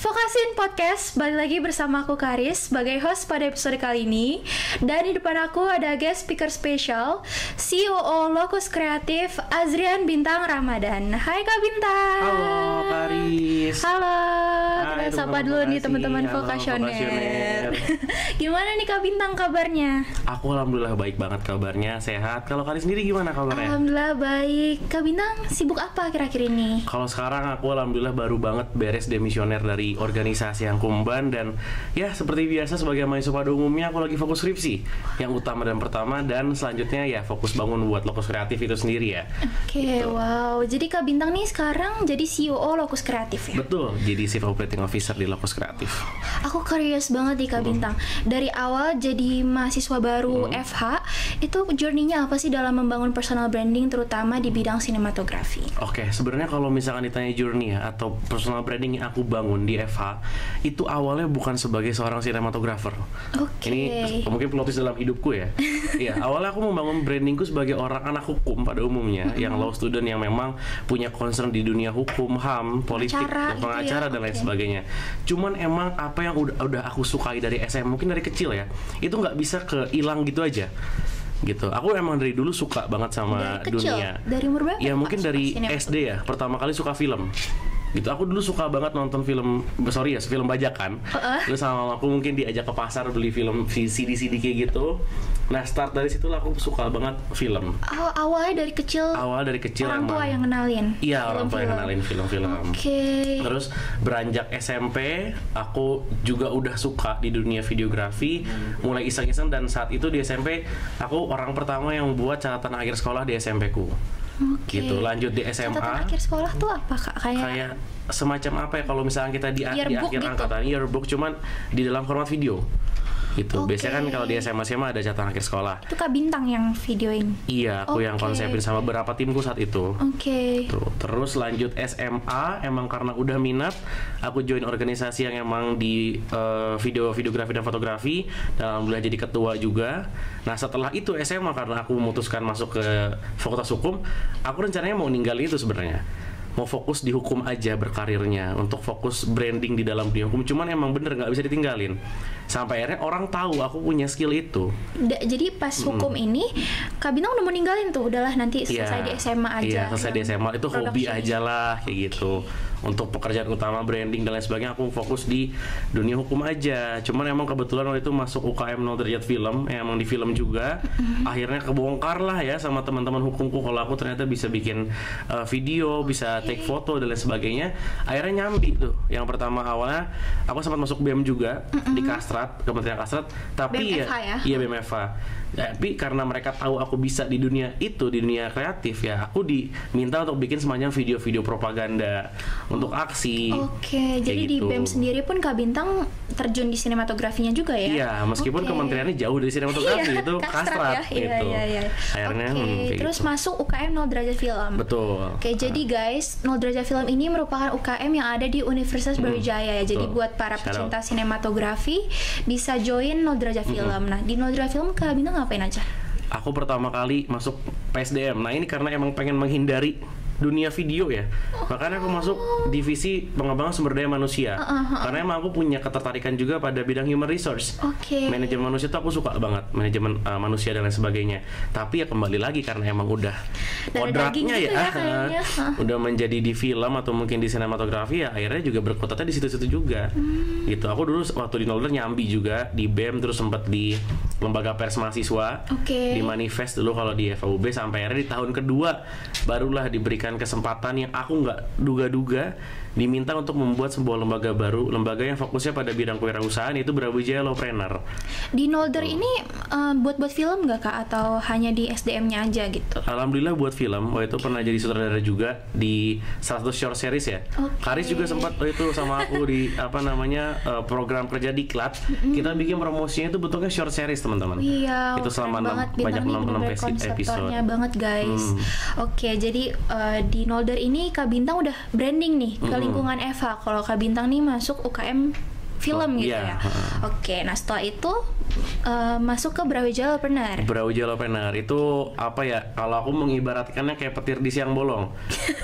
Vokasin Podcast, balik lagi bersama aku Karis sebagai host pada episode kali ini. Dan di depan aku ada guest speaker spesial, COO Locus Kreatif Azrian Bintang Ramadan. Hai Kak Bintang. Halo Karis. Halo, Hai, kita sapa dulu nih teman-teman Halo, vokasioner. Gimana nih Kak Bintang kabarnya? Aku alhamdulillah baik banget kabarnya, sehat. Kalau Karis sendiri gimana kabarnya? Alhamdulillah baik. Kak Bintang sibuk apa akhir-akhir ini? Kalau sekarang aku alhamdulillah baru banget beres demisioner dari organisasi yang kumban. Dan ya seperti biasa sebagai mahasiswa pada umumnya aku lagi fokus skripsi yang utama dan pertama. Dan selanjutnya ya fokus bangun buat Locus Kreatif itu sendiri ya. Oke, wow. Jadi Kak Bintang nih sekarang jadi COO Locus Kreatif ya? Betul, jadi Chief Operating Officer di Locus Kreatif. Aku curious banget nih Kak Bintang. Dari awal jadi mahasiswa baru FH, itu journey-nya apa sih dalam membangun personal branding terutama di bidang sinematografi? Oke, sebenarnya kalau misalkan ditanya journey ya atau personal branding yang aku bangun di FH, itu awalnya bukan sebagai seorang sinematografer. Oke. Ini mungkin plot twist dalam hidupku ya. Iya, awalnya aku membangun brandingku sebagai orang anak hukum pada umumnya, yang law student yang memang punya concern di dunia hukum, HAM, politik, pengacara dan lain sebagainya. Cuman emang apa yang udah aku sukai dari SM, mungkin dari kecil ya, itu nggak bisa kehilang gitu aja. Gitu. Aku emang dari dulu suka banget sama Dari kecil? dunia. Dari umur berapa? Ya mungkin Pak, dari suka SD ya. Pertama kali suka film. Gitu. Aku dulu suka banget nonton film, film bajakan. Terus sama aku mungkin diajak ke pasar beli film CD kayak gitu. Nah, start dari situ lah aku suka banget film. Oh, awalnya dari kecil. Awal dari kecil orang tua emang. yang kenalin. Iya, orang tua yang kenalin film-film. Oke. Terus beranjak SMP, aku juga udah suka di dunia videografi, mulai iseng-iseng. Dan saat itu di SMP, aku orang pertama yang buat catatan akhir sekolah di SMP ku. Oke. Gitu, lanjut di SMA. Catatan akhir sekolah tuh apa Kak? Kayak semacam apa ya kalau misalnya kita di akhir gitu. angkatan yearbook, cuman di dalam format video. Gitu. Oke. Biasanya kan kalau di SMA ada catatan akhir sekolah. Itu Kak Bintang yang videoin. Iya, aku yang Oke. konsepin sama beberapa timku saat itu. Oke. Tuh, terus lanjut SMA, emang karena udah minat, aku join organisasi yang emang di videografi dan fotografi, dan alhamdulillah jadi ketua juga. Nah, setelah itu SMA, karena aku memutuskan masuk ke Fakultas Hukum, aku rencananya mau ninggalin itu sebenarnya. Mau fokus di hukum aja berkarirnya, untuk fokus branding di dalam dunia hukum. Cuman emang bener nggak bisa ditinggalin. Sampai akhirnya orang tahu aku punya skill itu. Jadi pas hukum ini Kak Bintang udah mau ninggalin tuh, udahlah nanti selesai di SMA aja. Iya, selesai di SMA itu hobi production. aja lah kayak gitu. Untuk pekerjaan utama branding dan lain sebagainya aku fokus di dunia hukum aja. Cuman emang kebetulan waktu itu masuk UKM 0 derajat film, emang di film juga. Akhirnya kebongkar lah ya sama teman-teman hukumku kalau aku ternyata bisa bikin video, bisa take foto dan lain sebagainya. Akhirnya nyambi tuh. Yang pertama awalnya aku sempat masuk BEM juga di Kastrat, Kementerian Kastrat, tapi BEM FH ya? Iya, BEM FH. Tapi karena mereka tahu aku bisa di dunia itu, di dunia kreatif ya, aku diminta untuk bikin semacam video-video propaganda untuk aksi. Oke, jadi di gitu. BEM sendiri pun Kak Bintang terjun di sinematografinya juga ya? Iya, meskipun kementeriannya jauh dari sinematografi, Iya, itu Kastrat ya? gitu. Iya. Akhirnya Oke, terus gitu. masuk UKM 0 derajat film. Betul. Oke, jadi guys, 0 derajat film ini merupakan UKM yang ada di Universitas Brawijaya ya. Jadi betul. buat para Shout out. pecinta sinematografi bisa join 0 derajat film. Nah, di 0 derajat film Kak Bintang ngapain aja? Aku pertama kali masuk PSDM. Nah, ini karena emang pengen menghindari dunia video ya, makanya aku masuk divisi pengembangan sumber daya manusia. Karena emang aku punya ketertarikan juga pada bidang human resource. Oke. Manajemen manusia tuh aku suka banget, manajemen manusia dan lain sebagainya. Tapi ya kembali lagi karena emang udah Darah daging kodratnya gitu ya, ya kayaknya. udah menjadi di film atau mungkin di sinematografi ya, akhirnya juga berkutatnya di situ-situ juga. Gitu. Aku dulu waktu di Nolder nyambi juga di BEM, terus sempat di lembaga pers mahasiswa. Oke. Di Manifest dulu kalau di FAUB, sampai akhirnya di tahun kedua barulah diberikan kesempatan yang aku nggak duga-duga, diminta untuk membuat sebuah lembaga baru, lembaga yang fokusnya pada bidang kewirausahaan, yaitu Brawijaya Lawpreneur. Di Nolder ini buat film nggak Kak? Atau hanya di SDM-nya aja gitu? Alhamdulillah buat film, waktu itu pernah jadi sutradara juga di salah satu short series ya. Oke. Karis juga sempat waktu itu sama aku di program kerja diklat. Kita bikin promosinya itu bentuknya short series teman-teman. Iya, itu selama banget, banyak Bintang 6 nih episode. konseptornya banget guys. Oke, jadi di Nolder ini Kak Bintang udah branding nih ke lingkungan Eva. Kalau Kak Bintang nih masuk UKM film gitu Iya, ya. Oke, nah setelah itu masuk ke Brawijaya-Preneur. Brawijaya-Preneur itu apa ya? Kalau aku mengibaratkannya kayak petir di siang bolong,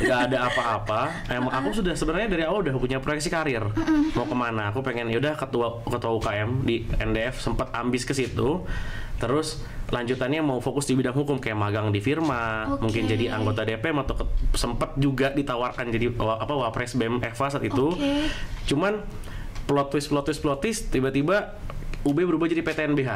nggak ada apa-apa. Emang aku sudah sebenarnya dari awal udah punya proyeksi karir. Mau kemana? Aku pengen yaudah ketua UKM di NDF, sempat ambis ke situ. Terus lanjutannya mau fokus di bidang hukum kayak magang di firma, mungkin jadi anggota DPM atau sempat juga ditawarkan jadi Wapres BEM Eva saat itu. Cuman plot twist tiba-tiba UB berubah jadi PTNBH.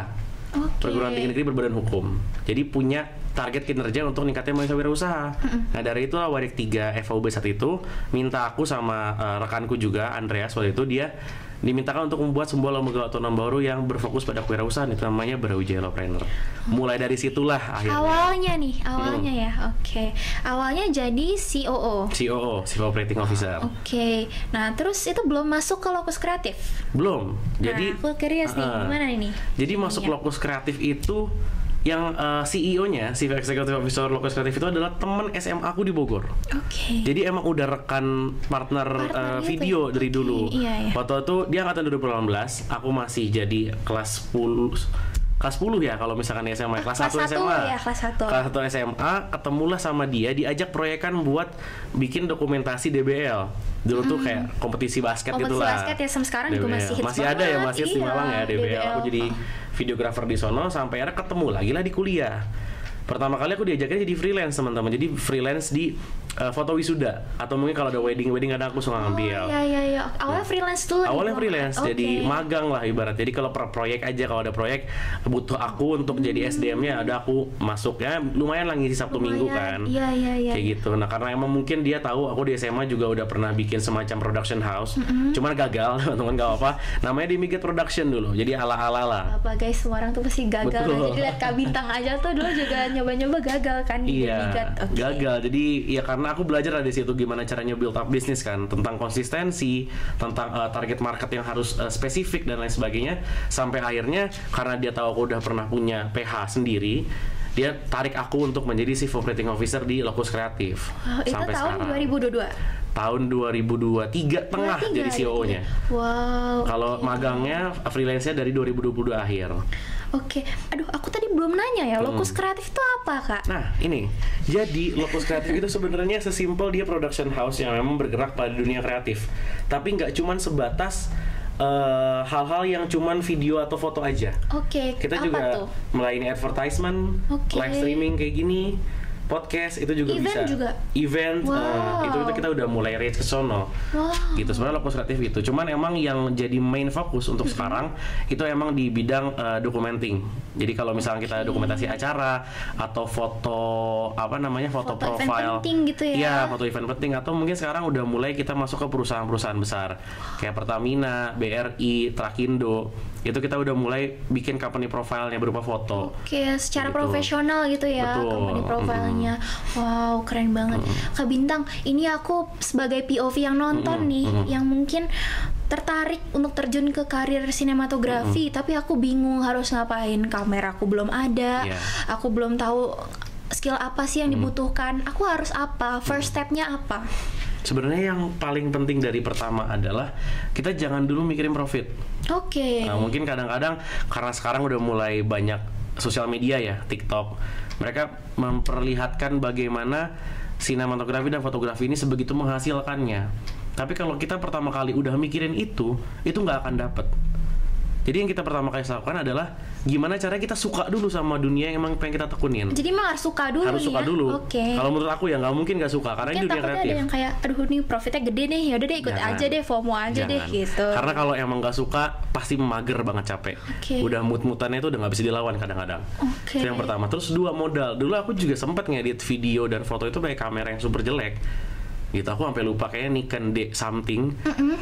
Perguruan Tinggi Negeri Berbadan Hukum. Jadi punya target kinerja untuk ningkatin mahasiswa wirausaha. Nah dari itulah Wadik 3 FAUB saat itu minta aku sama rekanku juga Andreas waktu itu, dia dimintakan untuk membuat sebuah lembaga otonom baru yang berfokus pada kewirausahaan, itu namanya Brawijaya-Preneur. Mulai dari situlah akhirnya. Awalnya ya. Oke. Awalnya jadi COO. Chief Operating Officer. Oke. Nah, terus itu belum masuk ke Lokus Kreatif. Belum. Jadi aku curious nih, gimana ini? Jadi masuk Lokus Kreatif itu yang CEO-nya, Chief Executive Officer Lokus Kreatif itu adalah teman SMA aku di Bogor. Jadi emang udah rekan partner video dari dulu. Waktu itu dia angkatan 2018, aku masih jadi kelas 10 ya kalau misalkan di SMA, kelas 1 SMA. Ya, kelas 1 SMA, ketemulah sama dia, diajak proyekan buat bikin dokumentasi DBL. Dulu tuh kayak kompetisi basket gitu lah. Kompetisi basket ya, sampai sekarang juga masih ada ya, masih di Malang ya DBL. Aku jadi videografer di sono, sampai akhirnya ketemu lagi lah di kuliah. Pertama kali aku diajaknya jadi freelance, teman-teman. Jadi freelance di foto wisuda, atau mungkin kalau ada wedding ada aku suka ngambil. Iya. Awalnya freelance dulu. Awalnya freelance, jadi magang lah ibarat. Jadi kalau per proyek aja, kalau ada proyek butuh aku untuk jadi SDM-nya, ada aku masuk ya, lumayan lah ngisi Sabtu Minggu kan. Iya. Kayak gitu. Nah karena emang mungkin dia tahu aku di SMA juga udah pernah bikin semacam production house, cuman gagal teman-teman, gak apa. Namanya di Miget Production dulu, jadi ala-ala lah. Apa guys, semua orang tuh pasti gagal. Jadi lihat Kak Bintang aja tuh dulu juga nyoba-nyoba gagal kan di Miget. Gagal. Jadi ya karena aku belajar dari situ gimana caranya build up bisnis kan, tentang konsistensi, tentang target market yang harus spesifik dan lain sebagainya. Sampai akhirnya karena dia tahu aku udah pernah punya PH sendiri, dia tarik aku untuk menjadi Chief Operating Officer di Lokus Kreatif. Itu Sampai tahun sekarang. 2022. Tahun 2023 tengah jadi CEO-nya. Wow. Kalau magangnya freelance-nya dari 2022 akhir. Oke. Aduh, aku tadi belum nanya ya, Lokus Kreatif itu apa, Kak? Nah, ini. Jadi, Lokus Kreatif itu sebenarnya sesimpel dia production house yang memang bergerak pada dunia kreatif. Tapi nggak cuman sebatas hal-hal yang cuman video atau foto aja. Kita juga melayani advertisement, live streaming kayak gini, podcast itu juga event bisa. Event itu kita udah mulai reach ke sono. Gitu sebenarnya Lokus Kreatif itu. Cuman emang yang jadi main fokus untuk sekarang itu emang di bidang documenting. Jadi kalau misalnya kita dokumentasi acara atau foto foto profile penting gitu ya. Iya, foto event penting, atau mungkin sekarang udah mulai kita masuk ke perusahaan-perusahaan besar kayak Pertamina, BRI, Trakindo. Itu kita udah mulai bikin company profile-nya berupa foto. Secara profesional gitu ya. Betul. Company profile-nya. Wow, keren banget. Kak Bintang, ini aku sebagai POV yang nonton nih, yang mungkin tertarik untuk terjun ke karir sinematografi, tapi aku bingung harus ngapain. Kameraku belum ada, aku belum tahu skill apa sih yang dibutuhkan. Aku harus apa? First step-nya apa? Sebenarnya yang paling penting dari pertama adalah kita jangan dulu mikirin profit. Nah, mungkin kadang-kadang karena sekarang udah mulai banyak sosial media ya, TikTok, mereka memperlihatkan bagaimana sinematografi dan fotografi ini sebegitu menghasilkannya. Tapi kalau kita pertama kali udah mikirin itu nggak akan dapet. Jadi yang kita pertama kali lakukan adalah gimana caranya kita suka dulu sama dunia yang emang pengen kita tekunin. Jadi emang harus suka dulu. Kalau menurut aku ya nggak mungkin nggak suka, karena ini dunia kreatif. Ada yang kayak aduh nih profitnya gede nih, yaudah deh ikut aja deh, FOMO aja deh gitu. Karena kalau emang nggak suka pasti mager banget, capek. Udah mood-moodannya itu udah nggak bisa dilawan kadang-kadang. Itu yang pertama. Terus dua, modal. Dulu aku juga sempat ngedit video dan foto itu pakai kamera yang super jelek. Gitu, aku sampai lupa kayaknya Nikon D something.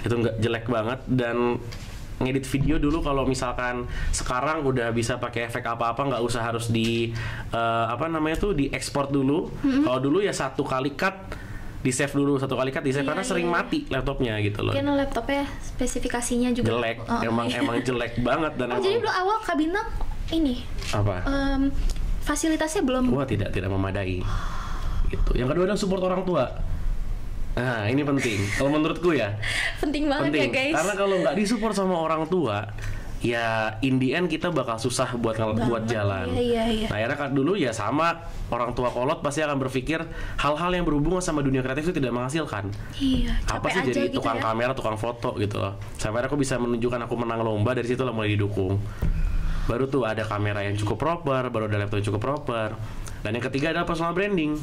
Itu nggak, jelek banget. Dan ngedit video dulu kalau misalkan sekarang udah bisa pakai efek apa-apa, nggak usah harus di di ekspor dulu. Kalau dulu ya satu kali cut di save dulu, karena sering mati laptopnya gitu loh. Karena laptopnya spesifikasinya juga jelek, emang jelek banget. Dan jadi dulu awal Kak Bintang ini fasilitasnya belum tidak memadai gitu. Yang kedua adalah support orang tua. Nah, ini penting. Kalau menurutku ya, Penting banget penting. ya guys. Karena kalau nggak disupport sama orang tua, ya in the end kita bakal susah buat jalan. Iya. Nah, akhirnya kan dulu ya sama orang tua kolot pasti akan berpikir hal-hal yang berhubungan sama dunia kreatif itu tidak menghasilkan. Iya, Apa capek sih aja jadi gitu tukang ya. kamera, tukang foto gitu loh. Sampai akhirnya aku bisa menunjukkan aku menang lomba, dari situ lah mulai didukung. Baru tuh ada kamera yang cukup proper, baru ada laptop yang cukup proper. Dan yang ketiga adalah personal branding.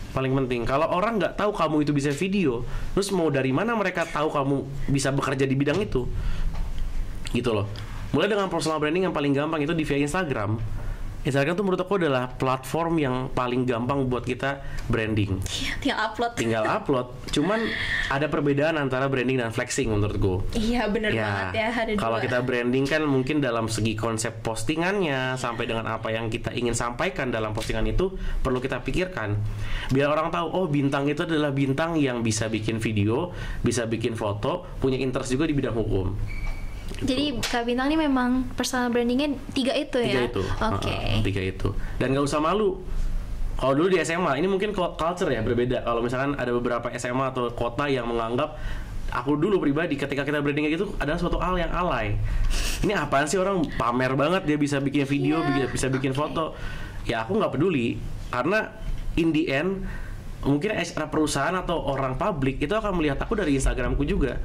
Paling penting, kalau orang nggak tahu kamu itu bisa video, terus mau dari mana mereka tahu kamu bisa bekerja di bidang itu? Gitu loh. Mulai dengan personal branding yang paling gampang itu di via Instagram. Instagram tuh menurut aku adalah platform yang paling gampang buat kita branding. Iya, tinggal upload. Tinggal upload. Cuman ada perbedaan antara branding dan flexing menurutku. Iya, bener banget ya, ada Kalau dua. kita branding kan mungkin dalam segi konsep postingannya sampai dengan apa yang kita ingin sampaikan dalam postingan itu perlu kita pikirkan. Biar orang tahu, oh bintang itu adalah bintang yang bisa bikin video, bisa bikin foto, punya interest juga di bidang hukum. Jadi Kak Bintang ini memang personal brandingnya 3 itu ya? Tiga itu. Oke. Tiga itu. Dan nggak usah malu. Kalau dulu di SMA, ini mungkin culture ya berbeda. Kalau misalkan ada beberapa SMA atau kota yang menganggap, aku dulu pribadi ketika kita branding kayak gitu adalah suatu hal yang alay. Ini apaan sih, orang pamer banget dia bisa bikin video, bisa bikin foto. Ya aku nggak peduli, karena in the end mungkin perusahaan atau orang publik itu akan melihat aku dari Instagramku juga.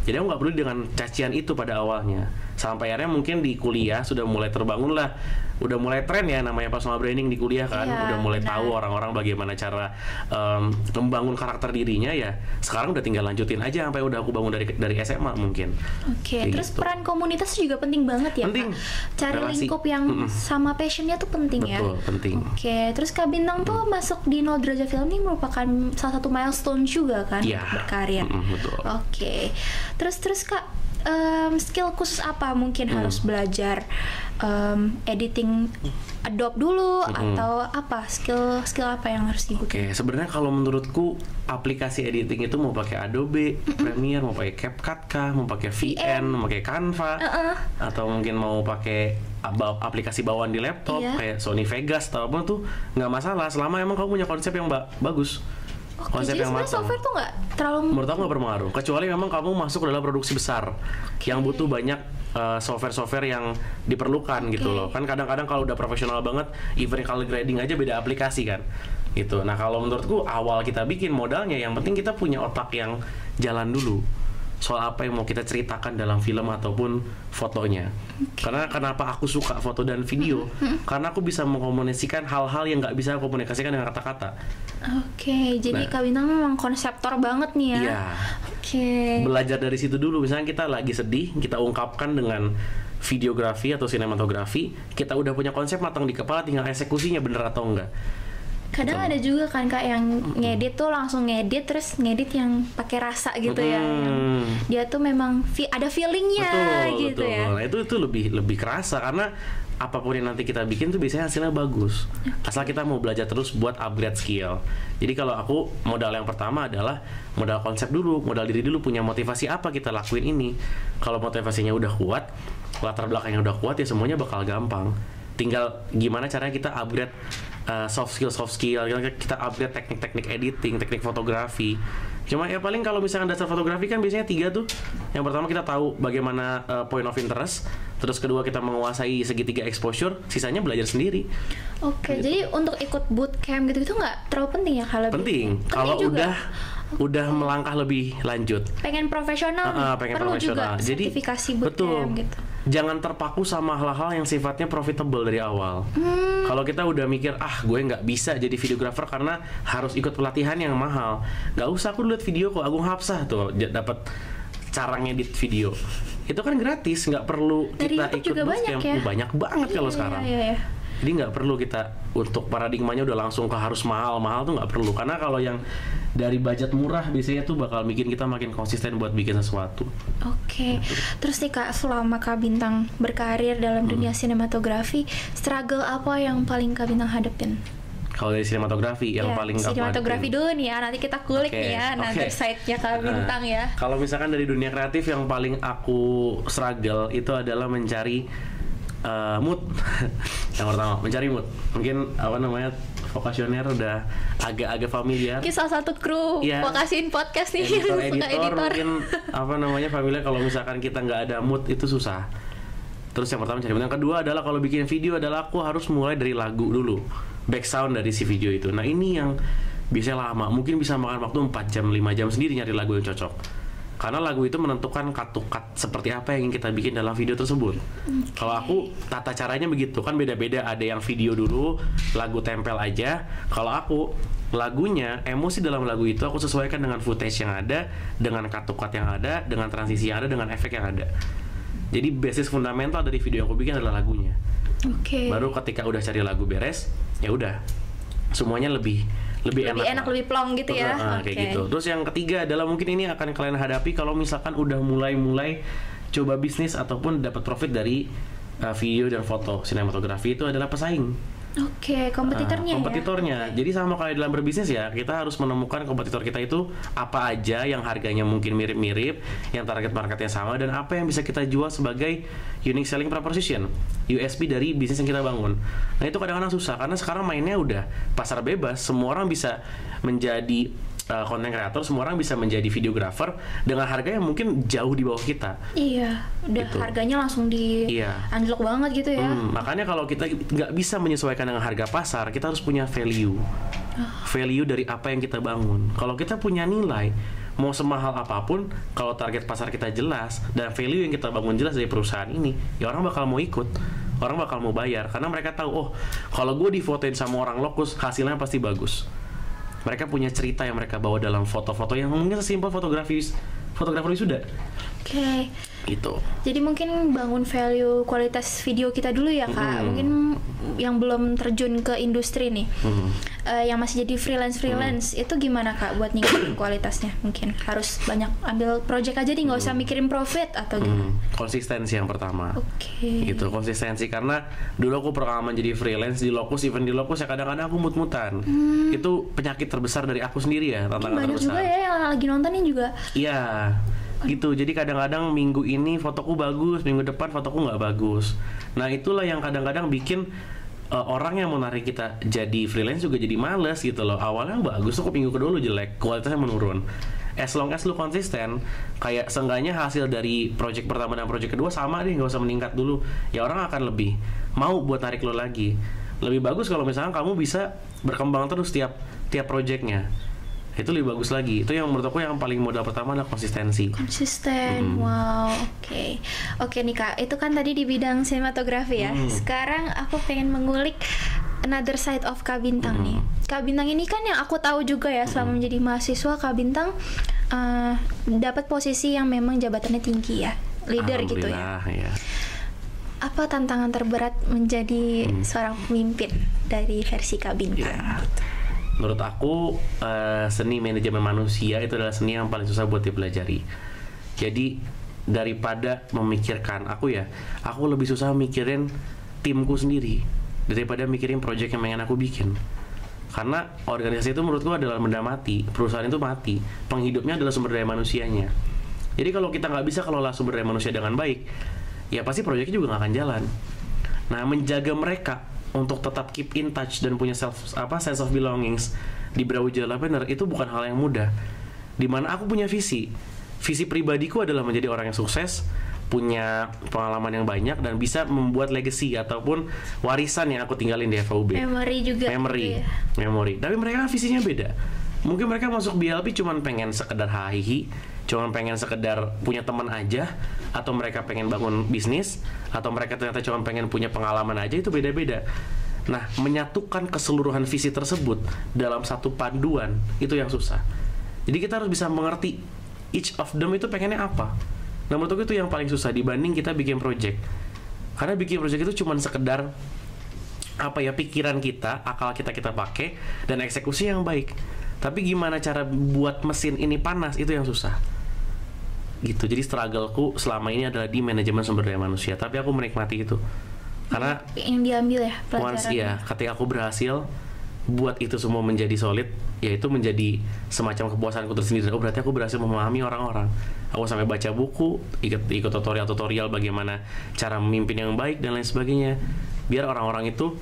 Jadi aku nggak peduli dengan cacian itu pada awalnya. Sampai akhirnya mungkin di kuliah sudah mulai terbangun lah, udah mulai tren ya namanya personal branding di kuliah kan. Iya, Udah mulai benar. tahu orang-orang bagaimana cara membangun karakter dirinya ya. Sekarang udah tinggal lanjutin aja sampai udah aku bangun dari SMA mungkin. Oke, Kayak terus gitu. peran komunitas juga penting banget ya, Penting. Kak? Cari Relasi. lingkup yang sama passionnya tuh penting ya. Betul, penting. Oke, terus Kak Bintang tuh masuk di Nol Derajat Film ini merupakan salah satu milestone juga kan Iya. untuk berkarir. Betul. Oke, terus Kak, skill khusus apa mungkin harus belajar editing Adobe dulu atau apa skill apa yang harus dibuka? Oke, sebenarnya kalau menurutku aplikasi editing itu mau pakai Adobe Premiere, mau pakai CapCut kah, mau pakai VN, mau pakai Canva, atau mungkin mau pakai aplikasi bawaan di laptop Iya. kayak Sony Vegas atau apa tuh nggak masalah selama emang kamu punya konsep yang bagus. Oke, jadi sebenarnya software tuh nggak terlalu Menurut aku nggak berpengaruh, kecuali memang kamu masuk dalam produksi besar yang butuh banyak software-software yang diperlukan gitu loh. Kan kadang-kadang kalau udah profesional banget, even color grading aja beda aplikasi kan. Gitu. Nah kalau menurutku awal kita bikin modalnya, yang penting kita punya otak yang jalan dulu soal apa yang mau kita ceritakan dalam film ataupun fotonya. Karena kenapa aku suka foto dan video? Karena aku bisa mengkomunikasikan hal-hal yang nggak bisa aku komunikasikan dengan kata-kata. Oke, jadi Kak Bintang memang konseptor banget nih ya. Iya. Oke. Belajar dari situ dulu. Misalnya kita lagi sedih, kita ungkapkan dengan videografi atau sinematografi, kita udah punya konsep matang di kepala, tinggal eksekusinya bener atau enggak. Kadang ada juga kan Kak yang ngedit tuh langsung ngedit terus ngedit yang pakai rasa gitu ya. Yang dia tuh memang ada feelingnya gitu betul. ya. Nah, itu lebih kerasa karena apapun yang nanti kita bikin tuh biasanya hasilnya bagus. Asal kita mau belajar terus buat upgrade skill. Jadi kalau aku modal yang pertama adalah modal konsep dulu, modal diri dulu, punya motivasi apa kita lakuin ini. Kalau motivasinya udah kuat, latar belakangnya udah kuat ya semuanya bakal gampang. Tinggal gimana caranya kita upgrade soft skill, kita upgrade teknik-teknik editing, teknik fotografi. Cuma ya paling kalau misalkan dasar fotografi kan biasanya 3 tuh. Yang pertama kita tahu bagaimana point of interest, terus kedua kita menguasai segitiga exposure, sisanya belajar sendiri. Oke, jadi untuk ikut bootcamp gitu nggak terlalu penting ya kalau Penting. Kalau udah melangkah lebih lanjut. pengen profesional, pengen perlu profesional. juga Jadi sertifikasi betul. bootcamp gitu. Jangan terpaku sama hal-hal yang sifatnya profitable dari awal. Kalau kita udah mikir, gue nggak bisa jadi videographer karena harus ikut pelatihan yang mahal. Nggak usah, aku lihat video kok Agung Hapsah tuh dapat cara ngedit video. Itu kan gratis, nggak perlu Dari kita YouTube ikut juga banyak bootcamp. ya? Banyak banget kalau sekarang. Iya. Jadi nggak perlu kita untuk paradigmanya udah langsung ke harus mahal tuh nggak perlu. Karena kalau yang dari budget murah biasanya tuh bakal bikin kita makin konsisten buat bikin sesuatu. Oke. Terus nih Kak, selama Kak Bintang berkarir dalam dunia sinematografi, struggle apa yang paling Kak Bintang hadapin? Kalau dari sinematografi yang paling aku sinematografi hadapin. dulu nih ya, nanti kita kulik nih ya, nanti site-nya Kak Bintang ya. Kalau misalkan dari dunia kreatif yang paling aku struggle itu adalah mencari mood. Yang pertama, mencari mood. Mungkin vokasioner udah agak-agak familiar. Ini salah satu kru Iya. Vokasiin podcast nih. Editor mungkin apa namanya familiar. Kalau misalkan kita nggak ada mood itu susah. Terus yang pertama cari mood. Yang kedua adalah kalau bikin video adalah aku harus mulai dari lagu dulu, back sound dari si video itu. Nah ini yang biasanya lama, mungkin bisa makan waktu 4 jam 5 jam sendiri nyari lagu yang cocok. Karena lagu itu menentukan cut to cut seperti apa yang ingin kita bikin dalam video tersebut. Kalau aku tata caranya begitu, kan beda-beda. Ada yang video dulu, lagu tempel aja. Kalau aku lagunya, emosi dalam lagu itu aku sesuaikan dengan footage yang ada, dengan cut to cut yang ada, dengan transisi yang ada, dengan efek yang ada. Jadi basis fundamental dari video yang aku bikin adalah lagunya. Baru ketika udah cari lagu beres, ya udah semuanya lebih enak, lebih plong gitu ya. Kayak gitu. Terus yang ketiga adalah mungkin ini akan kalian hadapi kalau misalkan udah mulai coba bisnis ataupun dapat profit dari video dan foto sinematografi, itu adalah pesaing. Kompetitornya. Jadi sama kayak dalam berbisnis ya, kita harus menemukan kompetitor kita itu apa aja yang harganya mungkin mirip-mirip, yang target marketnya sama, dan apa yang bisa kita jual sebagai unique selling proposition, USP dari bisnis yang kita bangun. Nah itu kadang-kadang susah karena sekarang mainnya udah pasar bebas, semua orang bisa menjadi content creator, semua orang bisa menjadi videographer dengan harga yang mungkin jauh di bawah kita. Iya, udah gitu. Harganya langsung di anjlok banget gitu ya. Makanya kalau kita nggak bisa menyesuaikan dengan harga pasar, kita harus punya value dari apa yang kita bangun. Kalau kita punya nilai, mau semahal apapun, kalau target pasar kita jelas dan value yang kita bangun jelas dari perusahaan ini, ya orang bakal mau ikut, orang bakal mau bayar karena mereka tahu, oh kalau gue difotoin sama orang lokus, hasilnya pasti bagus. Mereka punya cerita yang mereka bawa dalam foto-foto yang mungkin sesimpel fotografer wisuda. Gitu. Jadi mungkin bangun value kualitas video kita dulu ya Kak. Mungkin yang belum terjun ke industri nih, yang masih jadi freelance itu gimana Kak buat ningkatin kualitasnya? Mungkin harus banyak ambil project aja nih, nggak usah mikirin profit atau gimana? Konsistensi yang pertama. Gitu, konsistensi, karena dulu aku pengalaman jadi freelance di lokus, event di lokus ya kadang-kadang aku mut-mutan. Itu penyakit terbesar dari aku sendiri ya, tantangan banyak terbesar. Banyak juga ya yang lagi nontonin juga. Iya. Gitu, jadi kadang-kadang minggu ini fotoku bagus, minggu depan fotoku nggak bagus. Nah itulah yang kadang-kadang bikin orang yang mau narik kita jadi freelance juga jadi males gitu loh. Awalnya bagus, kok minggu kedua lu jelek, kualitasnya menurun. As long as lu konsisten, kayak seenggaknya hasil dari project pertama dan project kedua sama deh, nggak usah meningkat dulu. Ya orang akan lebih mau buat narik lu lagi. Lebih bagus kalau misalnya kamu bisa berkembang terus tiap projectnya. Itu lebih bagus lagi. Itu yang menurut aku yang paling modal pertama adalah konsistensi. Wow, oke nih Kak, itu kan tadi di bidang sinematografi ya. Sekarang aku pengen mengulik another side of Kak Bintang nih. Kak Bintang ini kan yang aku tahu juga ya, selama menjadi mahasiswa Kak Bintang dapat posisi yang memang jabatannya tinggi ya, leader gitu ya. Apa tantangan terberat menjadi seorang pemimpin dari versi Kak Bintang? Menurut aku seni manajemen manusia itu adalah seni yang paling susah buat dipelajari. Jadi daripada memikirkan aku lebih susah mikirin timku sendiri daripada mikirin project yang pengen aku bikin. Karena organisasi itu menurutku adalah benda mati, perusahaan itu mati, penghidupnya adalah sumber daya manusianya. Jadi kalau kita nggak bisa kelola sumber daya manusia dengan baik, ya pasti proyeknya juga nggak akan jalan. Nah, menjaga mereka untuk tetap keep in touch dan punya sense of belongings di Brawijaya Lavender itu bukan hal yang mudah. Dimana aku punya visi pribadiku adalah menjadi orang yang sukses, punya pengalaman yang banyak dan bisa membuat legacy ataupun warisan yang aku tinggalin di FOB. Memory. Tapi mereka visinya beda. Mungkin mereka masuk BLP cuman pengen sekedar hahihi, cuman pengen sekedar punya teman aja, atau mereka pengen bangun bisnis, atau mereka ternyata cuma pengen punya pengalaman aja, itu beda-beda. Nah, menyatukan keseluruhan visi tersebut dalam satu panduan itu yang susah. Jadi kita harus bisa mengerti each of them itu pengennya apa. Nah, menurut aku itu yang paling susah dibanding kita bikin project. Karena bikin project itu cuma sekedar pikiran kita, akal kita pakai dan eksekusi yang baik. Tapi gimana cara buat mesin ini panas, itu yang susah. Gitu. Jadi struggleku selama ini adalah di manajemen sumber daya manusia. Tapi aku menikmati itu. Karena yang diambil ya pelajarannya. Ketika aku berhasil buat itu semua menjadi solid, ya itu menjadi semacam kepuasanku tersendiri. Oh, berarti aku berhasil memahami orang-orang. Aku sampai baca buku, ikut tutorial bagaimana cara memimpin yang baik dan lain sebagainya. Biar orang-orang itu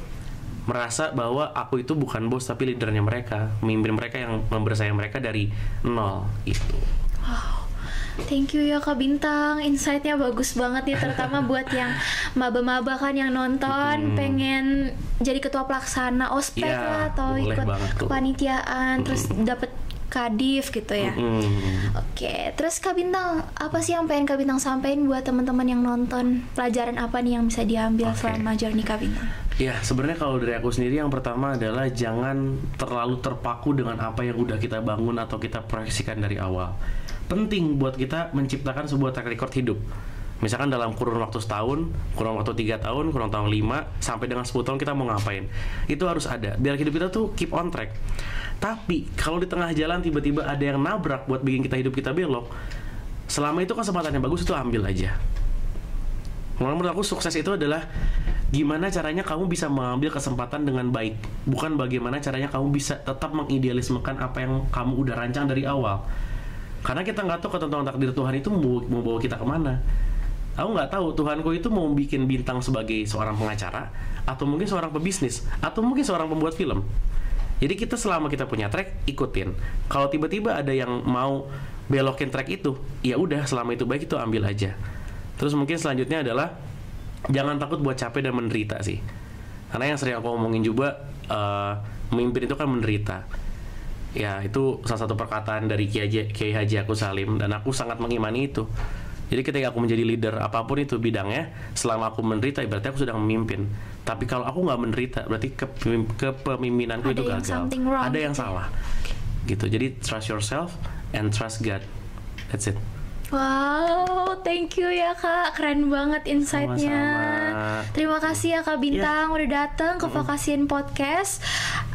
merasa bahwa aku itu bukan bos tapi leadernya mereka, pemimpin mereka yang membersamai mereka dari nol itu. Wow, thank you ya Kak Bintang, insight-nya bagus banget nih, terutama buat yang maba-maba kan yang nonton pengen jadi ketua pelaksana ospek lah atau ikut kepanitiaan terus dapet kadif gitu ya. Oke, terus Kak Bintang, apa sih yang pengen Kak Bintang sampaikan buat teman-teman yang nonton? Pelajaran apa nih yang bisa diambil selama journey Kak Bintang? Ya, sebenarnya kalau dari aku sendiri yang pertama adalah jangan terlalu terpaku dengan apa yang udah kita bangun atau kita proyeksikan dari awal. Penting buat kita menciptakan sebuah track record hidup. Misalkan dalam kurun waktu setahun, kurun waktu 3 tahun, kurun tahun 5, sampai dengan 10 tahun kita mau ngapain. Itu harus ada, biar hidup kita tuh keep on track. Tapi, kalau di tengah jalan tiba-tiba ada yang nabrak buat bikin hidup kita belok, selama itu kesempatan yang bagus itu ambil aja. Menurut aku sukses itu adalah gimana caranya kamu bisa mengambil kesempatan dengan baik, bukan bagaimana caranya kamu bisa tetap mengidealismekan apa yang kamu udah rancang dari awal. Karena kita nggak tahu ketentuan takdir Tuhan itu mau bawa kita kemana. Aku nggak tahu Tuhanku itu mau bikin Bintang sebagai seorang pengacara, atau mungkin seorang pebisnis, atau mungkin seorang pembuat film. Jadi kita selama kita punya track, ikutin. Kalau tiba-tiba ada yang mau belokin track itu, ya udah, selama itu baik, itu ambil aja. Terus mungkin selanjutnya adalah jangan takut buat capek dan menderita sih. Karena yang sering aku omongin juga, memimpin itu kan menderita. Ya, itu salah satu perkataan dari Kiai Haji Agus Salim, dan aku sangat mengimani itu. Jadi ketika aku menjadi leader apapun itu bidangnya, selama aku menderita berarti aku sedang memimpin. Tapi kalau aku nggak menderita, berarti kepemimpinanku itu gagal. Ada yang salah. Gitu. Jadi trust yourself and trust God. That's it. Wow, thank you ya Kak, keren banget insight-nya. Terima kasih ya Kak Bintang udah datang ke Vokasiin Podcast.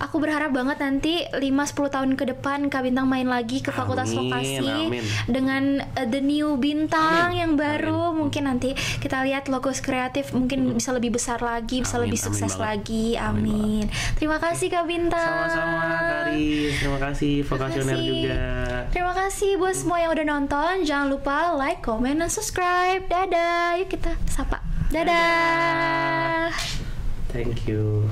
Aku berharap banget nanti 5-10 tahun ke depan Kak Bintang main lagi ke Fakultas Vokasi dengan the new Bintang yang baru. Mungkin nanti kita lihat Logos Kreatif mungkin bisa lebih besar lagi, bisa lebih sukses lagi. Amin. Terima kasih Kak Bintang. Sama-sama Karis. Terima kasih Vokasioner juga. Terima kasih buat semua yang udah nonton. Jangan lupa like, comment, dan subscribe. Dadah. Yuk kita sapa. Dadah. Thank you.